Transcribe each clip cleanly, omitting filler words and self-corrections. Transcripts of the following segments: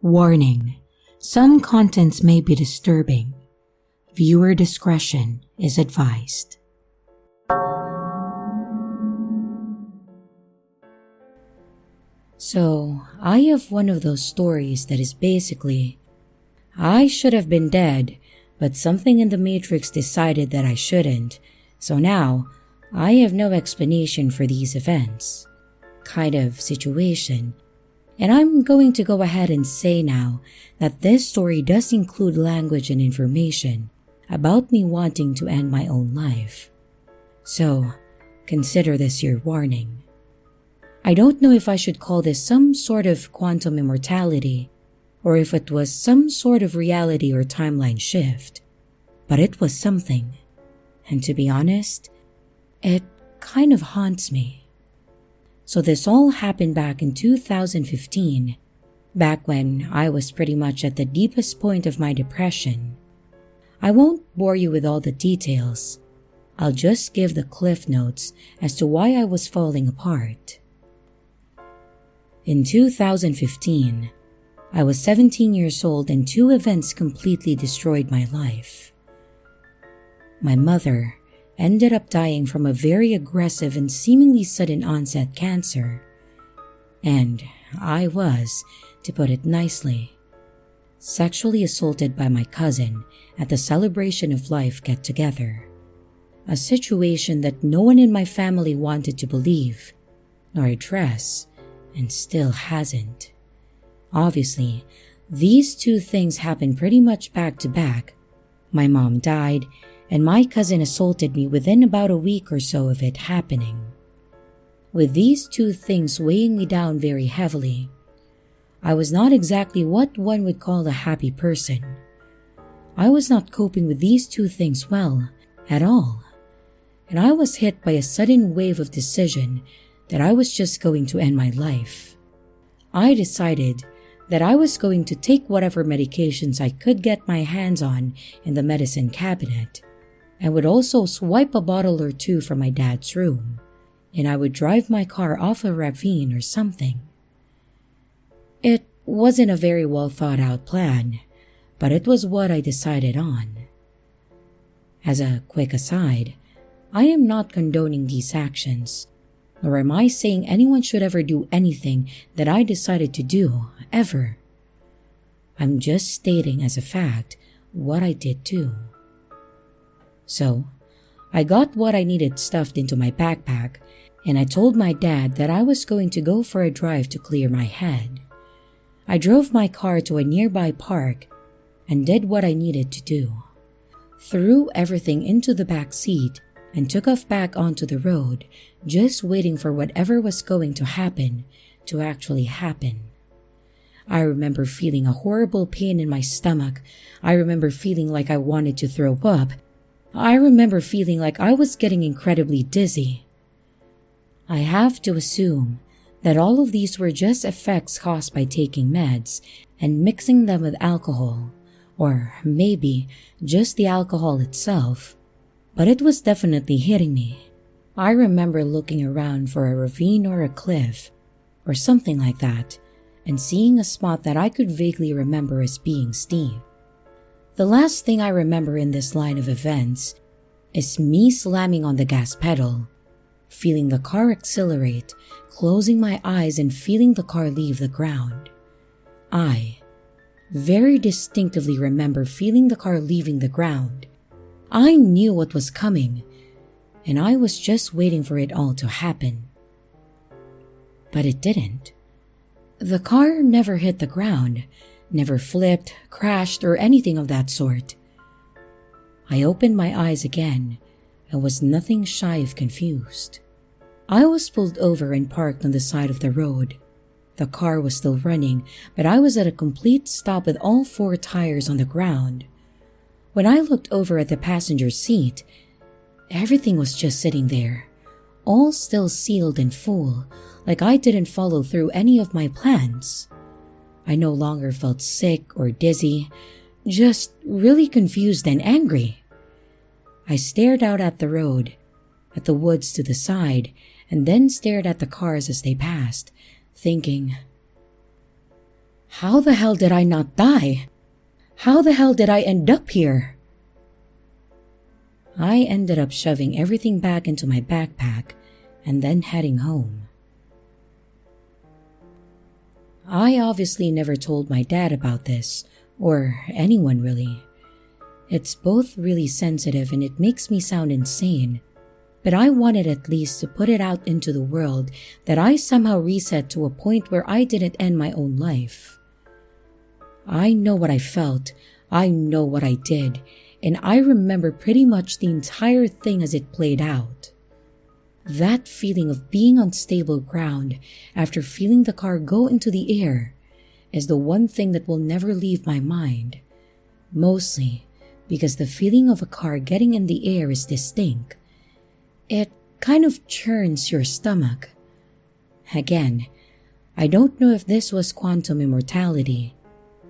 Warning: some contents may be disturbing. Viewer discretion is advised. So, I have one of those stories that is basically, I should have been dead, but something in the Matrix decided that I shouldn't, so now I have no explanation for these events kind of situation. And I'm going to go ahead and say now that this story does include language and information about me wanting to end my own life. So, consider this your warning. I don't know if I should call this some sort of quantum immortality or if it was some sort of reality or timeline shift, but it was something. And to be honest, it kind of haunts me. So this all happened back in 2015, back when I was pretty much at the deepest point of my depression. I won't bore you with all the details. I'll just give the cliff notes as to why I was falling apart. In 2015, I was 17 years old and two events completely destroyed my life. My mother ended up dying from a very aggressive and seemingly sudden onset cancer. And I was, to put it nicely, sexually assaulted by my cousin at the celebration of life get-together. A situation that no one in my family wanted to believe, nor address, and still hasn't. Obviously, these two things happened pretty much back to back. My mom died, and my cousin assaulted me within about a week or so of it happening. With these two things weighing me down very heavily, I was not exactly what one would call a happy person. I was not coping with these two things well at all, and I was hit by a sudden wave of decision that I was just going to end my life. I decided that I was going to take whatever medications I could get my hands on in the medicine cabinet, and would also swipe a bottle or two from my dad's room, and I would drive my car off a ravine or something. It wasn't a very well thought out plan, but it was what I decided on. As a quick aside, I am not condoning these actions, nor am I saying anyone should ever do anything that I decided to do, ever. I'm just stating as a fact what I did do. So, I got what I needed stuffed into my backpack, and I told my dad that I was going to go for a drive to clear my head. I drove my car to a nearby park and did what I needed to do. Threw everything into the back seat and took off back onto the road, just waiting for whatever was going to happen to actually happen. I remember feeling a horrible pain in my stomach. I remember feeling like I wanted to throw up. I remember feeling like I was getting incredibly dizzy. I have to assume that all of these were just effects caused by taking meds and mixing them with alcohol, or maybe just the alcohol itself, but it was definitely hitting me. I remember looking around for a ravine or a cliff, or something like that, and seeing a spot that I could vaguely remember as being steep. The last thing I remember in this line of events is me slamming on the gas pedal, feeling the car accelerate, closing my eyes and feeling the car leave the ground. I very distinctively remember feeling the car leaving the ground. I knew what was coming, and I was just waiting for it all to happen. But it didn't. The car never hit the ground, never flipped, crashed, or anything of that sort. I opened my eyes again and was nothing shy of confused. I was pulled over and parked on the side of the road. The car was still running, but I was at a complete stop with all four tires on the ground. When I looked over at the passenger seat, everything was just sitting there, all still sealed and full, like I didn't follow through any of my plans. I no longer felt sick or dizzy, just really confused and angry. I stared out at the road, at the woods to the side, and then stared at the cars as they passed, thinking, How the hell did I not die? How the hell did I end up here? I ended up shoving everything back into my backpack and then heading home. I obviously never told my dad about this, or anyone really. It's both really sensitive and it makes me sound insane, but I wanted at least to put it out into the world that I somehow reset to a point where I didn't end my own life. I know what I felt, I know what I did, and I remember pretty much the entire thing as it played out. That feeling of being on stable ground after feeling the car go into the air is the one thing that will never leave my mind, mostly because the feeling of a car getting in the air is distinct. It kind of churns your stomach. Again, I don't know if this was quantum immortality,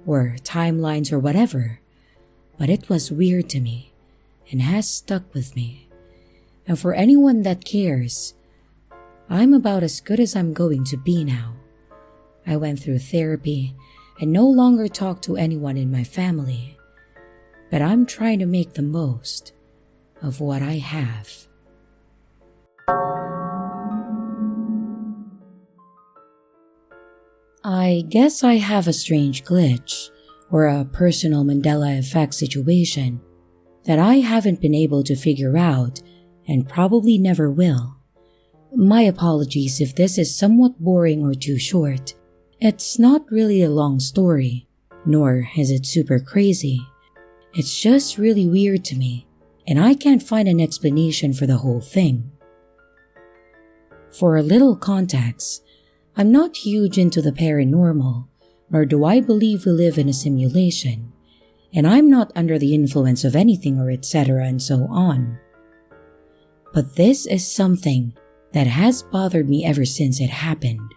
or timelines or whatever, but it was weird to me and has stuck with me. And for anyone that cares, I'm about as good as I'm going to be now. I went through therapy and no longer talk to anyone in my family, but I'm trying to make the most of what I have. I guess I have a strange glitch, or a personal Mandela effect situation, that I haven't been able to figure out and probably never will. My apologies if this is somewhat boring or too short. It's not really a long story, nor is it super crazy. It's just really weird to me, and I can't find an explanation for the whole thing. For a little context, I'm not huge into the paranormal, nor do I believe we live in a simulation, and I'm not under the influence of anything or etc. and so on. But this is something that has bothered me ever since it happened.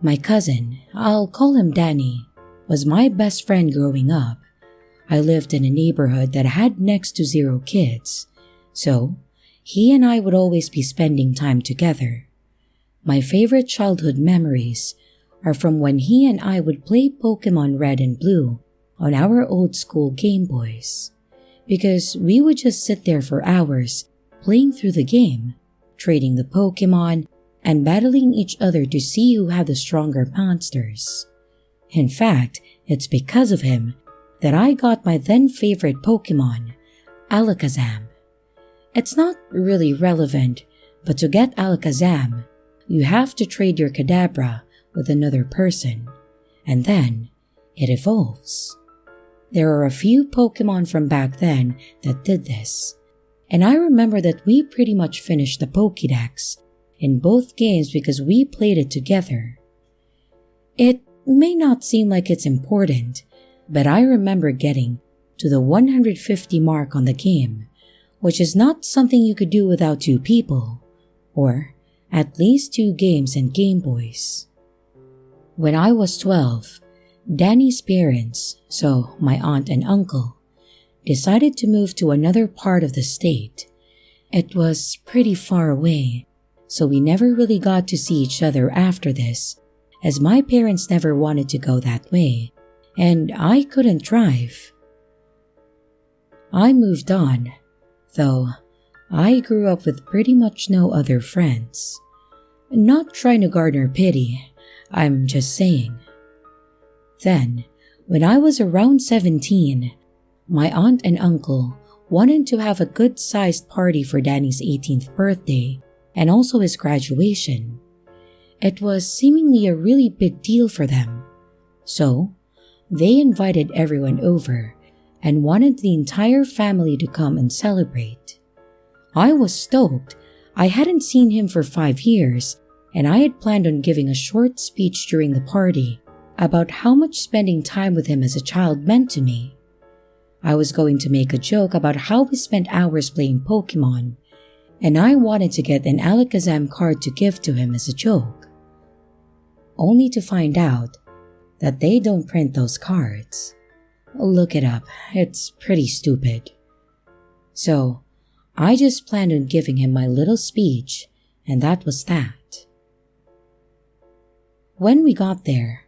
My cousin, I'll call him Danny, was my best friend growing up. I lived in a neighborhood that had next to 0 kids, so he and I would always be spending time together. My favorite childhood memories are from when he and I would play Pokemon Red and Blue on our old school Game Boys, because we would just sit there for hours playing through the game, trading the Pokemon, and battling each other to see who had the stronger monsters. In fact, it's because of him that I got my then favorite Pokemon, Alakazam. It's not really relevant, but to get Alakazam, you have to trade your Kadabra with another person, and then it evolves. There are a few Pokemon from back then that did this, and I remember that we pretty much finished the Pokédex in both games because we played it together. It may not seem like it's important, but I remember getting to the 150 mark on the game, which is not something you could do without 2 people, or at least 2 games and Game Boys. When I was 12, Danny's parents, so my aunt and uncle, decided to move to another part of the state. It was pretty far away, so we never really got to see each other after this, as my parents never wanted to go that way, and I couldn't drive. I moved on, though I grew up with pretty much no other friends. Not trying to garner pity, I'm just saying. Then, when I was around 17, my aunt and uncle wanted to have a good-sized party for Danny's 18th birthday and also his graduation. It was seemingly a really big deal for them, so they invited everyone over and wanted the entire family to come and celebrate. I was stoked. I hadn't seen him for 5 years, and I had planned on giving a short speech during the party about how much spending time with him as a child meant to me. I was going to make a joke about how we spent hours playing Pokemon, and I wanted to get an Alakazam card to give to him as a joke. Only to find out that they don't print those cards. Look it up, it's pretty stupid. So, I just planned on giving him my little speech, and that was that. When we got there,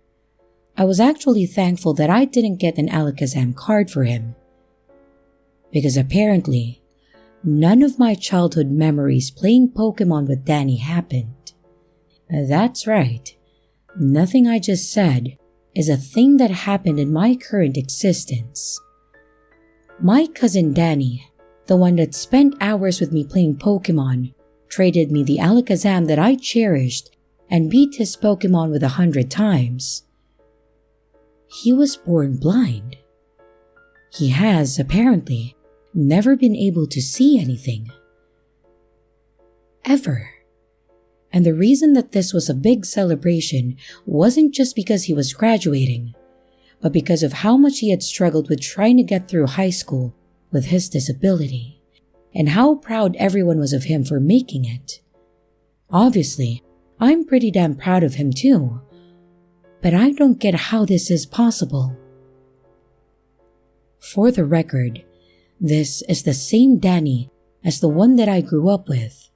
I was actually thankful that I didn't get an Alakazam card for him. Because apparently, none of my childhood memories playing Pokemon with Danny happened. That's right. Nothing I just said is a thing that happened in my current existence. My cousin Danny, the one that spent hours with me playing Pokemon, traded me the Alakazam that I cherished and beat his Pokemon with 100 times. He was born blind. He has, apparently, never been able to see anything. Ever. And the reason that this was a big celebration wasn't just because he was graduating, but because of how much he had struggled with trying to get through high school with his disability, and how proud everyone was of him for making it. Obviously, I'm pretty damn proud of him too, but I don't get how this is possible. For the record, this is the same Danny as the one that I grew up with.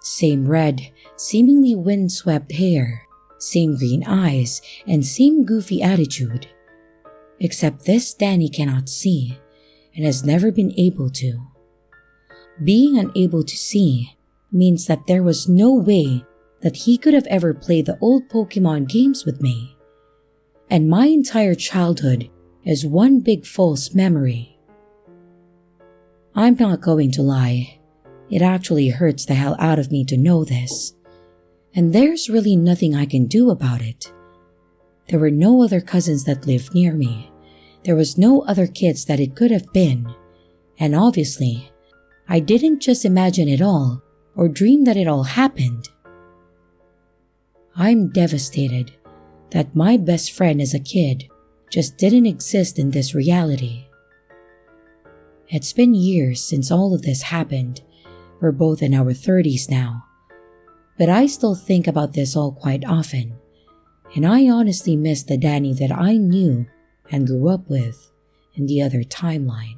Same red, seemingly windswept hair, same green eyes, and same goofy attitude. Except this Danny cannot see, and has never been able to. Being unable to see means that there was no way that he could have ever played the old Pokemon games with me. And my entire childhood is one big false memory. I'm not going to lie. It actually hurts the hell out of me to know this. And there's really nothing I can do about it. There were no other cousins that lived near me. There was no other kids that it could have been. And obviously, I didn't just imagine it all or dream that it all happened. I'm devastated that my best friend as a kid just didn't exist in this reality. It's been years since all of this happened. We're both in our 30s now. But I still think about this all quite often. And I honestly miss the Danny that I knew and grew up with in the other timeline.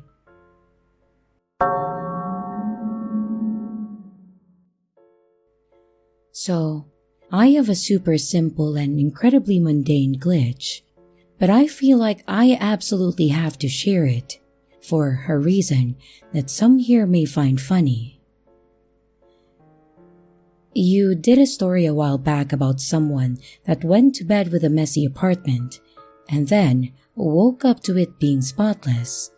So, I have a super simple and incredibly mundane glitch, but I feel like I absolutely have to share it, for a reason that some here may find funny. You did a story a while back about someone that went to bed with a messy apartment, and then woke up to it being spotless.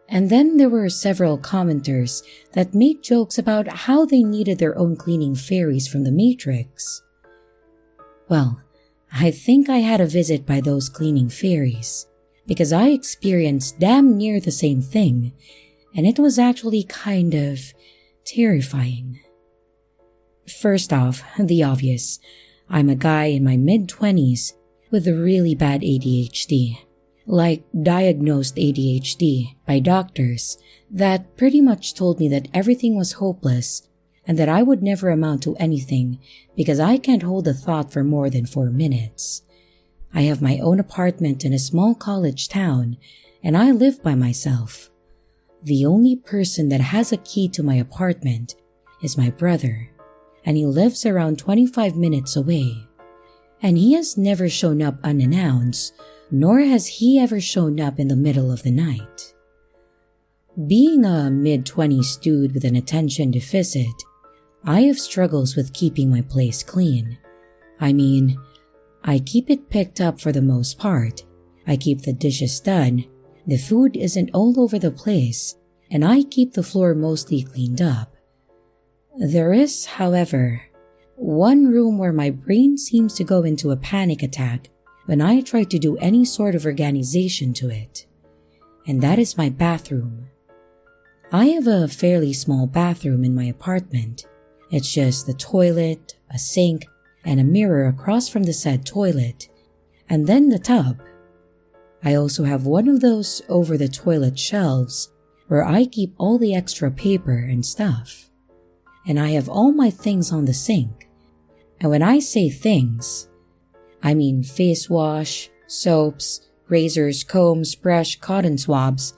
And then there were several commenters that made jokes about how they needed their own cleaning fairies from the Matrix. Well, I think I had a visit by those cleaning fairies, because I experienced damn near the same thing, and it was actually kind of terrifying. First off, the obvious. I'm a guy in my mid-20s with really bad ADHD. Like diagnosed ADHD by doctors that pretty much told me that everything was hopeless and that I would never amount to anything because I can't hold a thought for more than 4 minutes. I have my own apartment in a small college town and I live by myself. The only person that has a key to my apartment is my brother, and he lives around 25 minutes away. And he has never shown up unannounced, nor has he ever shown up in the middle of the night. Being a mid-20s dude with an attention deficit, I have struggles with keeping my place clean. I mean, I keep it picked up for the most part. I keep the dishes done, the food isn't all over the place, and I keep the floor mostly cleaned up. There is, however, one room where my brain seems to go into a panic attack when I try to do any sort of organization to it, and that is my bathroom. I have a fairly small bathroom in my apartment. It's just the toilet, a sink, and a mirror across from the said toilet, and then the tub. I also have one of those over-the-toilet shelves where I keep all the extra paper and stuff. And I have all my things on the sink. And when I say things, I mean face wash, soaps, razors, combs, brush, cotton swabs.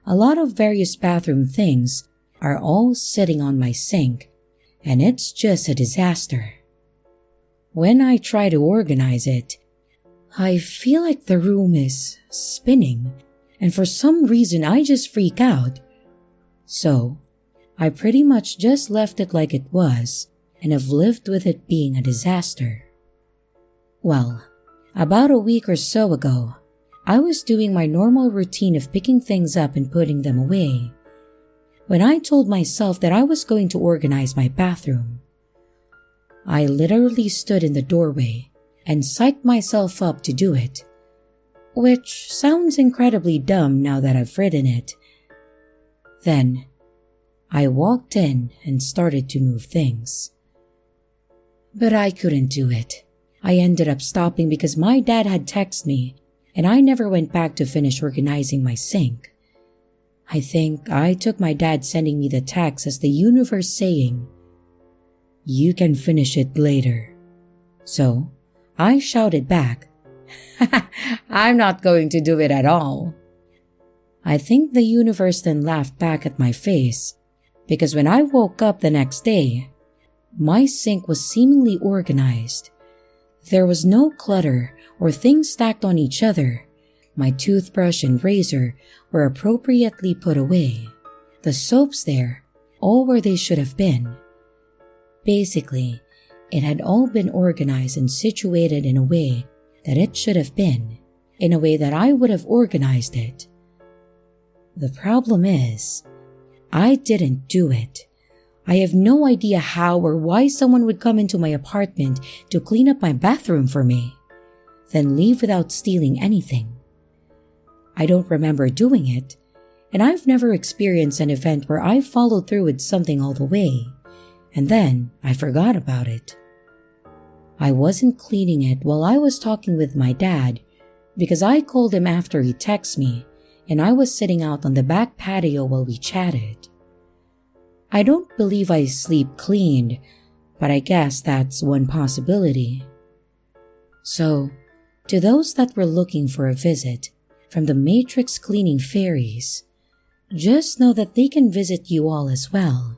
A lot of various bathroom things are all sitting on my sink, and it's just a disaster. When I try to organize it, I feel like the room is spinning, and for some reason I just freak out. So, I pretty much just left it like it was and have lived with it being a disaster. Well, about a week or so ago, I was doing my normal routine of picking things up and putting them away when I told myself that I was going to organize my bathroom. I literally stood in the doorway and psyched myself up to do it, which sounds incredibly dumb now that I've written it. Then, I walked in and started to move things. But I couldn't do it. I ended up stopping because my dad had texted me, and I never went back to finish organizing my sink. I think I took my dad sending me the text as the universe saying, "You can finish it later." So, I shouted back, "I'm not going to do it at all." I think the universe then laughed back at my face, because when I woke up the next day, my sink was seemingly organized. There was no clutter or things stacked on each other. My toothbrush and razor were appropriately put away. The soaps there, all where they should have been. Basically, it had all been organized and situated in a way that it should have been, in a way that I would have organized it. The problem is, I didn't do it. I have no idea how or why someone would come into my apartment to clean up my bathroom for me, then leave without stealing anything. I don't remember doing it, and I've never experienced an event where I followed through with something all the way, and then I forgot about it. I wasn't cleaning it while I was talking with my dad because I called him after he texted me, and I was sitting out on the back patio while we chatted. I don't believe I sleep cleaned, but I guess that's one possibility. So, to those that were looking for a visit from the Matrix cleaning fairies, just know that they can visit you all as well.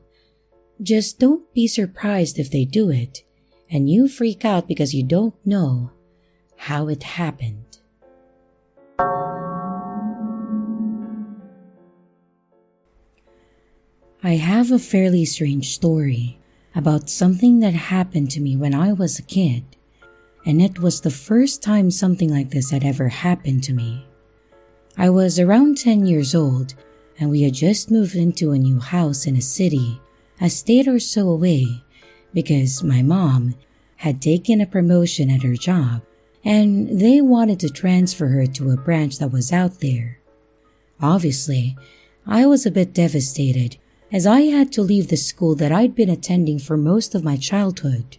Just don't be surprised if they do it, and you freak out because you don't know how it happened. I have a fairly strange story about something that happened to me when I was a kid, and it was the first time something like this had ever happened to me. I was around 10 years old, and we had just moved into a new house in a city a state or so away because my mom had taken a promotion at her job, and they wanted to transfer her to a branch that was out there. Obviously, I was a bit devastated as I had to leave the school that I'd been attending for most of my childhood,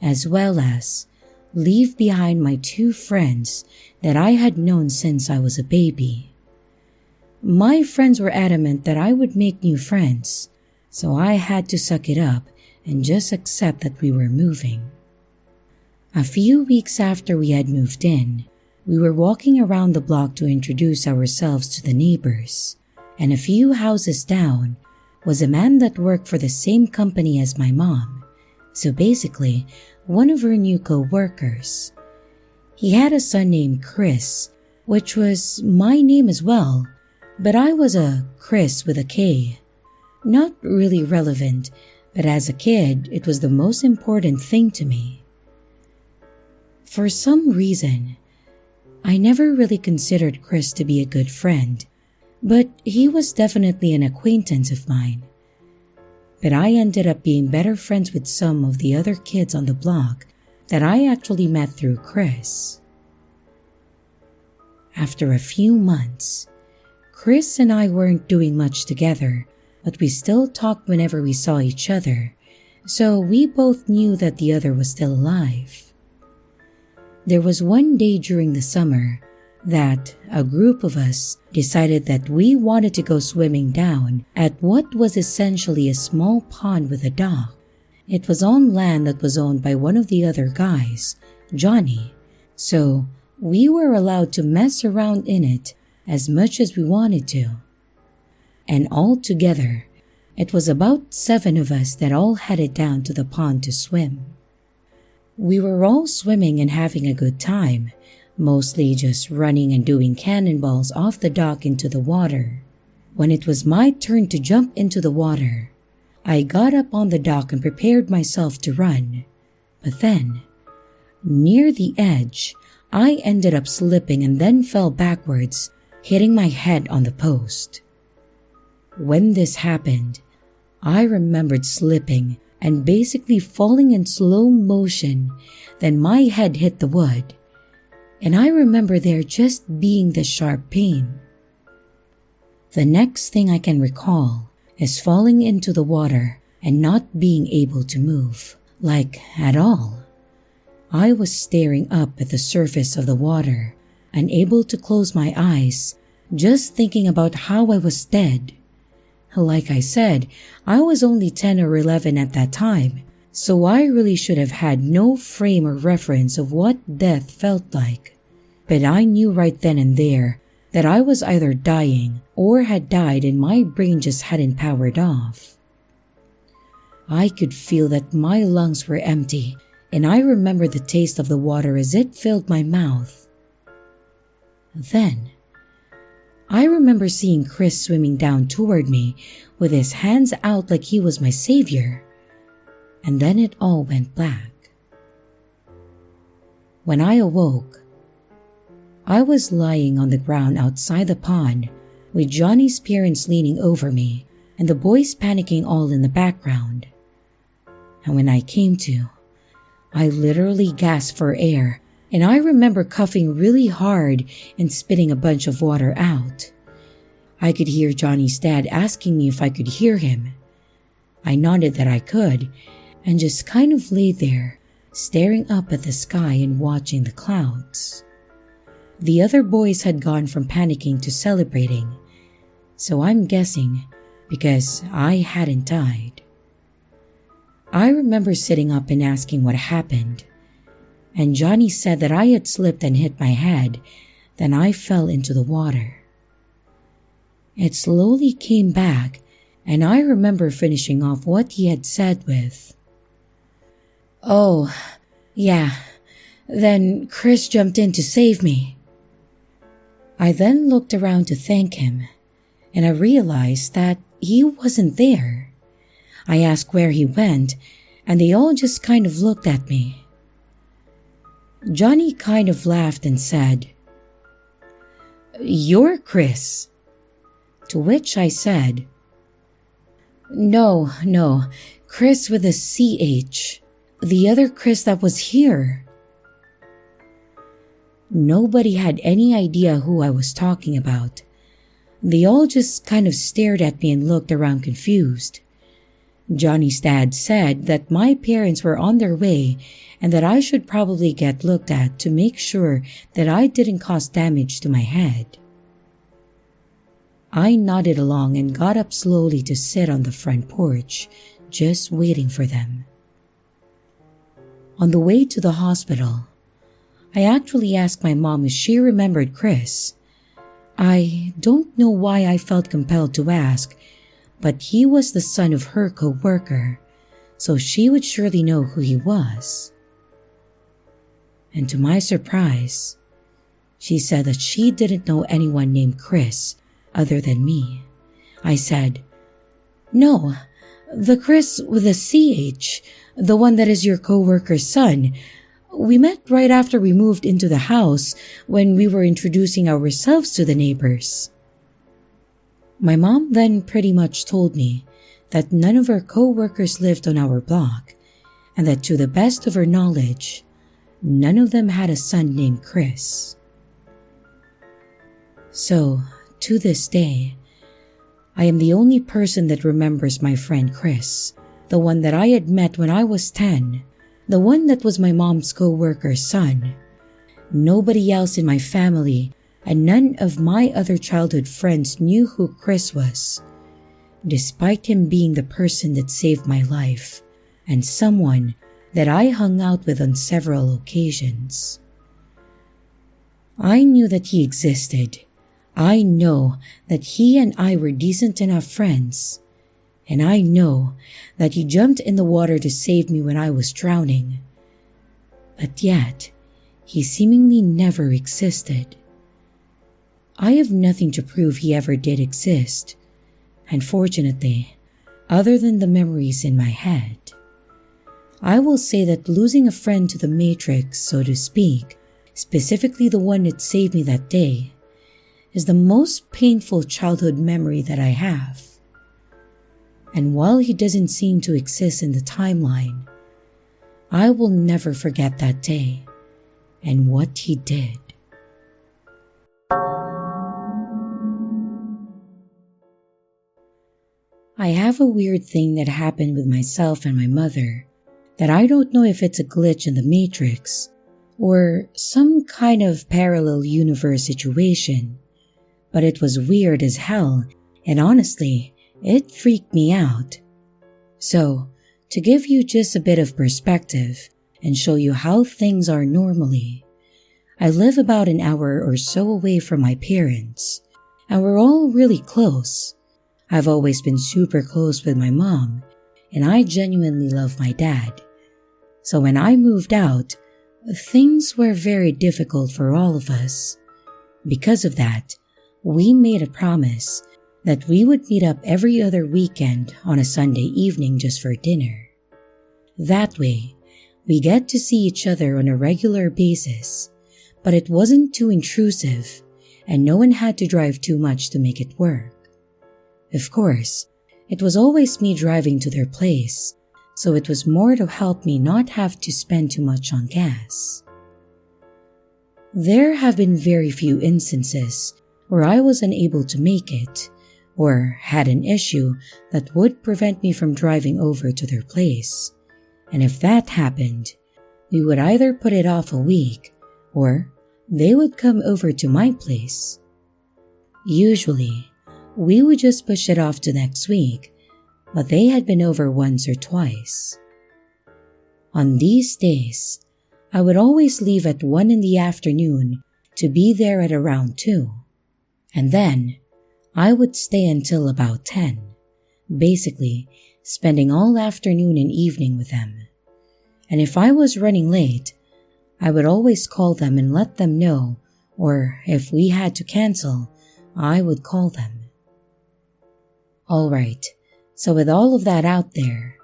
as well as leave behind my 2 friends that I had known since I was a baby. My friends were adamant that I would make new friends, so I had to suck it up and just accept that we were moving. A few weeks after we had moved in, we were walking around the block to introduce ourselves to the neighbors, and a few houses down was a man that worked for the same company as my mom, so basically one of her new co-workers. He had a son named Kris, which was my name as well, but I was a Kris with a K. Not really relevant, but as a kid, it was the most important thing to me. For some reason, I never really considered Kris to be a good friend, but he was definitely an acquaintance of mine. But I ended up being better friends with some of the other kids on the block that I actually met through Kris. After a few months, Kris and I weren't doing much together, but we still talked whenever we saw each other, so we both knew that the other was still alive. There was one day during the summer that a group of us decided that we wanted to go swimming down at what was essentially a small pond with a dock. It was on land that was owned by one of the other guys, Johnny, so we were allowed to mess around in it as much as we wanted to. And all together, it was about 7 of us that all headed down to the pond to swim. We were all swimming and having a good time, mostly just running and doing cannonballs off the dock into the water. When it was my turn to jump into the water, I got up on the dock and prepared myself to run. But then, near the edge, I ended up slipping and then fell backwards, hitting my head on the post. When this happened, I remembered slipping and basically falling in slow motion. Then my head hit the wood, and I remember there just being the sharp pain. The next thing I can recall is falling into the water and not being able to move, like at all. I was staring up at the surface of the water, unable to close my eyes, just thinking about how I was dead. Like I said, I was only 10 or 11 at that time, so I really should have had no frame or reference of what death felt like. But I knew right then and there that I was either dying or had died and my brain just hadn't powered off. I could feel that my lungs were empty, and I remember the taste of the water as it filled my mouth. Then, I remember seeing Kris swimming down toward me with his hands out like he was my savior. And then it all went black. When I awoke, I was lying on the ground outside the pond with Johnny's parents leaning over me and the boys panicking all in the background. And when I came to, I literally gasped for air, and I remember coughing really hard and spitting a bunch of water out. I could hear Johnny's dad asking me if I could hear him. I nodded that I could, and just kind of lay there, staring up at the sky and watching the clouds. The other boys had gone from panicking to celebrating, so I'm guessing because I hadn't died. I remember sitting up and asking what happened, and Johnny said that I had slipped and hit my head, then I fell into the water. It slowly came back, and I remember finishing off what he had said with, "Oh, yeah, then Kris jumped in to save me." I then looked around to thank him, and I realized that he wasn't there. I asked where he went, and they all just kind of looked at me. Johnny kind of laughed and said, "You're Kris." To which I said, No, Kris with a CH. The other Kris that was here." Nobody had any idea who I was talking about. They all just kind of stared at me and looked around confused. Johnny's dad said that my parents were on their way and that I should probably get looked at to make sure that I didn't cause damage to my head. I nodded along and got up slowly to sit on the front porch, just waiting for them. On the way to the hospital, I actually asked my mom if she remembered Kris. I don't know why I felt compelled to ask, but he was the son of her co-worker, so she would surely know who he was. And to my surprise, she said that she didn't know anyone named Kris other than me. I said, "No, the Kris with a CH, the one that is your co-worker's son. We met right after we moved into the house when we were introducing ourselves to the neighbors." My mom then pretty much told me that none of her co-workers lived on our block, and that to the best of her knowledge, none of them had a son named Kris. So, to this day, I am the only person that remembers my friend Kris, the one that I had met when I was 10, the one that was my mom's co-worker's son. Nobody else in my family and none of my other childhood friends knew who Kris was, despite him being the person that saved my life and someone that I hung out with on several occasions. I knew that he existed. I know that he and I were decent enough friends, and I know that he jumped in the water to save me when I was drowning. But yet, he seemingly never existed. I have nothing to prove he ever did exist, unfortunately, other than the memories in my head. I will say that losing a friend to the Matrix, so to speak, specifically the one that saved me that day, is the most painful childhood memory that I have. And while he doesn't seem to exist in the timeline, I will never forget that day and what he did. I have a weird thing that happened with myself and my mother that I don't know if it's a glitch in the Matrix or some kind of parallel universe situation, but it was weird as hell, and honestly, it freaked me out. So, to give you just a bit of perspective and show you how things are normally, I live about an hour or so away from my parents, and we're all really close. I've always been super close with my mom, and I genuinely love my dad. So when I moved out, things were very difficult for all of us. Because of that, we made a promise that we would meet up every other weekend on a Sunday evening just for dinner. That way, we get to see each other on a regular basis, but it wasn't too intrusive, and no one had to drive too much to make it work. Of course, it was always me driving to their place, so it was more to help me not have to spend too much on gas. There have been very few instances where I was unable to make it, or had an issue that would prevent me from driving over to their place, and if that happened, we would either put it off a week, or they would come over to my place. Usually, we would just push it off to next week, but they had been over once or twice. On these days, I would always leave at 1 in the afternoon to be there at around 2, and then I would stay until about 10, basically spending all afternoon and evening with them. And if I was running late, I would always call them and let them know, or if we had to cancel, I would call them. Alright, so with all of that out there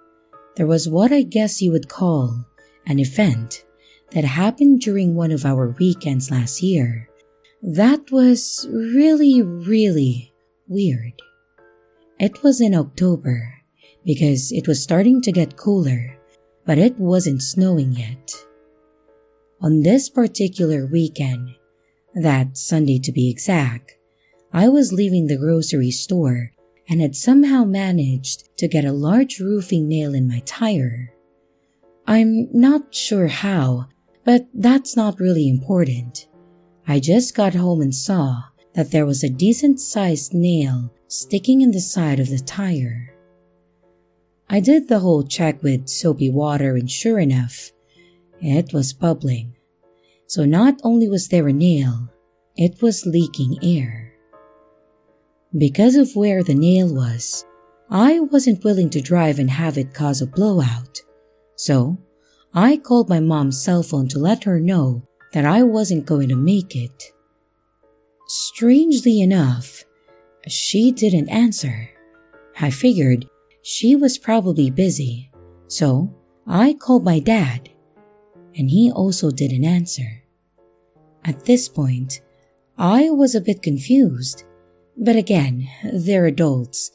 was what I guess you would call an event that happened during one of our weekends last year that was really weird. It was in October because it was starting to get cooler, but it wasn't snowing yet. On this particular weekend, that Sunday to be exact, I was leaving the grocery store and had somehow managed to get a large roofing nail in my tire. I'm not sure how, but that's not really important. I just got home and saw that there was a decent-sized nail sticking in the side of the tire. I did the whole check with soapy water and sure enough, it was bubbling. So not only was there a nail, it was leaking air. Because of where the nail was, I wasn't willing to drive and have it cause a blowout. So, I called my mom's cell phone to let her know that I wasn't going to make it. Strangely enough, she didn't answer. I figured she was probably busy, so I called my dad, and he also didn't answer. At this point, I was a bit confused. But again, they're adults.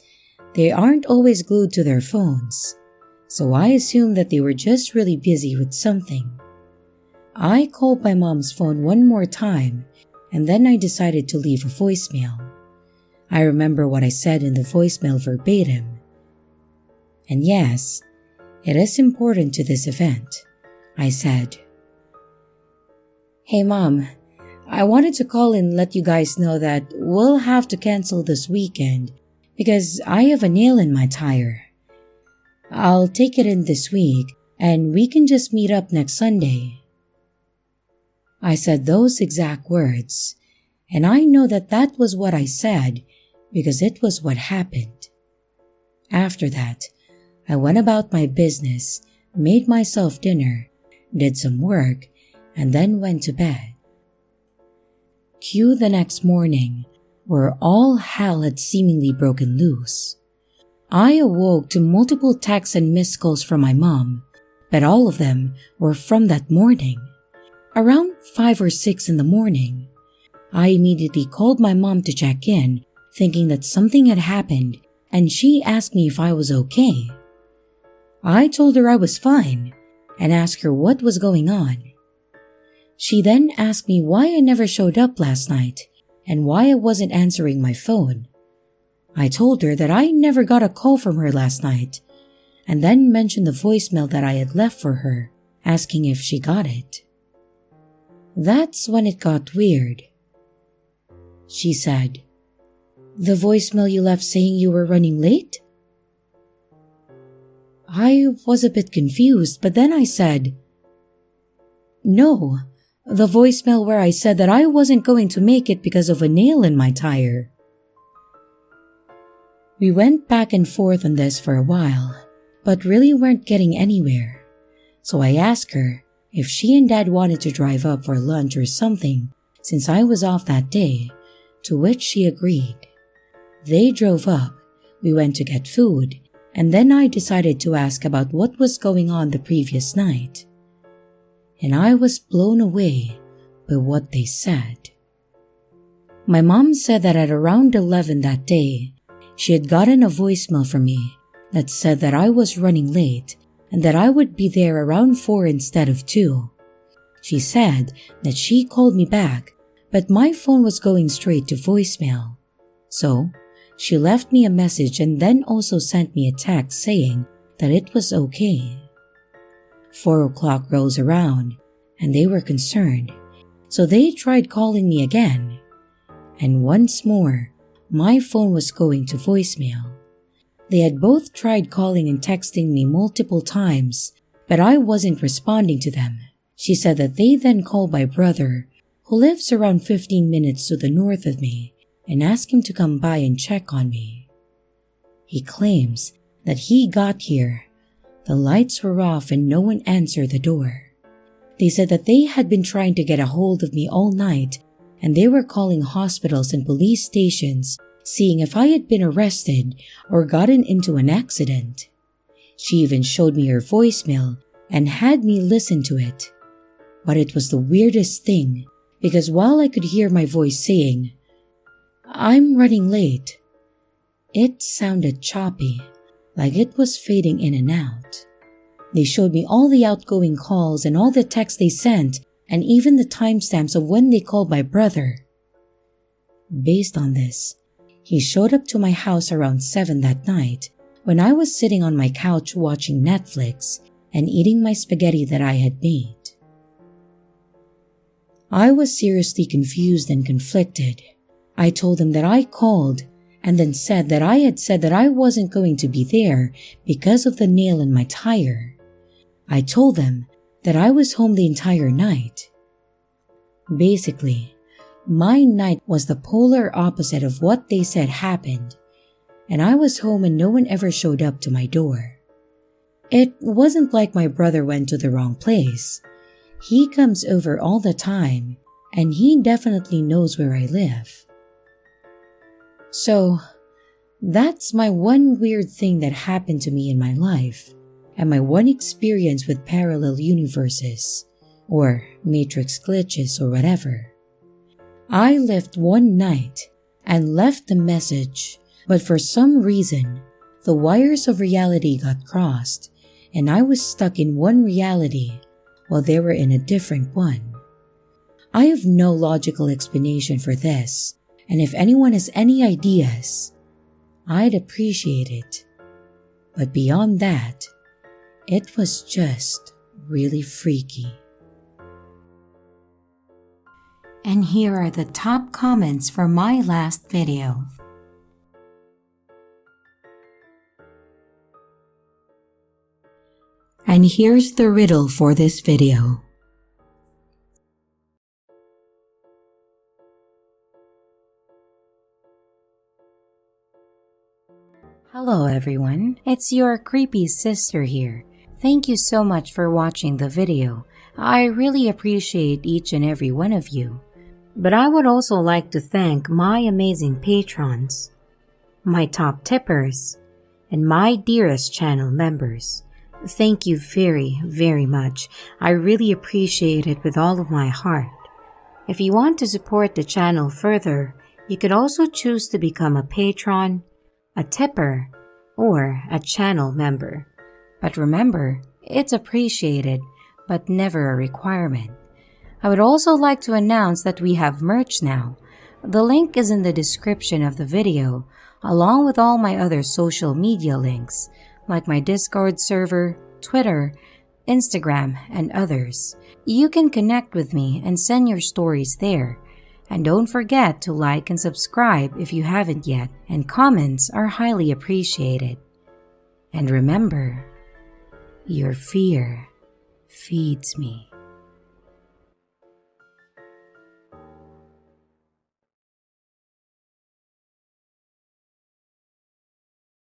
They aren't always glued to their phones. So I assumed that they were just really busy with something. I called my mom's phone one more time, and then I decided to leave a voicemail. I remember what I said in the voicemail verbatim. And yes, it is important to this event. I said, "Hey Mom, I wanted to call and let you guys know that we'll have to cancel this weekend because I have a nail in my tire. I'll take it in this week and we can just meet up next Sunday." I said those exact words, and I know that that was what I said because it was what happened. After that, I went about my business, made myself dinner, did some work, and then went to bed. Cue the next morning, where all hell had seemingly broken loose. I awoke to multiple texts and missed calls from my mom, but all of them were from that morning. Around 5 or 6 in the morning, I immediately called my mom to check in, thinking that something had happened, and she asked me if I was okay. I told her I was fine and asked her what was going on. She then asked me why I never showed up last night and why I wasn't answering my phone. I told her that I never got a call from her last night, and then mentioned the voicemail that I had left for her, asking if she got it. That's when it got weird. She said, "The voicemail you left saying you were running late?" I was a bit confused, but then I said, "No, the voicemail where I said that I wasn't going to make it because of a nail in my tire." We went back and forth on this for a while, but really weren't getting anywhere. So I asked her if she and Dad wanted to drive up for lunch or something since I was off that day, to which she agreed. They drove up, we went to get food, and then I decided to ask about what was going on the previous night. And I was blown away by what they said. My mom said that at around 11 that day, she had gotten a voicemail from me that said that I was running late and that I would be there around 4 instead of 2. She said that she called me back, but my phone was going straight to voicemail. So, she left me a message and then also sent me a text saying that it was okay. 4 o'clock rolls around and they were concerned, so they tried calling me again. And once more, my phone was going to voicemail. They had both tried calling and texting me multiple times, but I wasn't responding to them. She said that they then called my brother, who lives around 15 minutes to the north of me, and asked him to come by and check on me. He claims that he got here. The lights were off and no one answered the door. They said that they had been trying to get a hold of me all night, and they were calling hospitals and police stations, seeing if I had been arrested or gotten into an accident. She even showed me her voicemail and had me listen to it. But it was the weirdest thing, because while I could hear my voice saying, "I'm running late," it sounded choppy, like it was fading in and out. They showed me all the outgoing calls and all the texts they sent, and even the timestamps of when they called my brother. Based on this, he showed up to my house around 7 that night when I was sitting on my couch watching Netflix and eating my spaghetti that I had made. I was seriously confused and conflicted. I told him that I called and then said that I had said that I wasn't going to be there because of the nail in my tire. I told them that I was home the entire night. Basically, my night was the polar opposite of what they said happened, and I was home and no one ever showed up to my door. It wasn't like my brother went to the wrong place. He comes over all the time, and he definitely knows where I live. So, that's my one weird thing that happened to me in my life, and my one experience with parallel universes, or matrix glitches or whatever. I lived one night and left the message, but for some reason, the wires of reality got crossed, and I was stuck in one reality while they were in a different one. I have no logical explanation for this, and if anyone has any ideas, I'd appreciate it. But beyond that, it was just really freaky. And here are the top comments for my last video. And here's the riddle for this video. Hello everyone, it's your creepy sister here. Thank you so much for watching the video. I really appreciate each and every one of you. But I would also like to thank my amazing patrons, my top tippers, and my dearest channel members. Thank you very, very much. I really appreciate it with all of my heart. If you want to support the channel further, you could also choose to become a patron, a tipper, or a channel member. But remember, it's appreciated, but never a requirement. I would also like to announce that we have merch now. The link is in the description of the video, along with all my other social media links, like my Discord server, Twitter, Instagram, and others. You can connect with me and send your stories there. And don't forget to like and subscribe if you haven't yet, and comments are highly appreciated. And remember, your fear feeds me.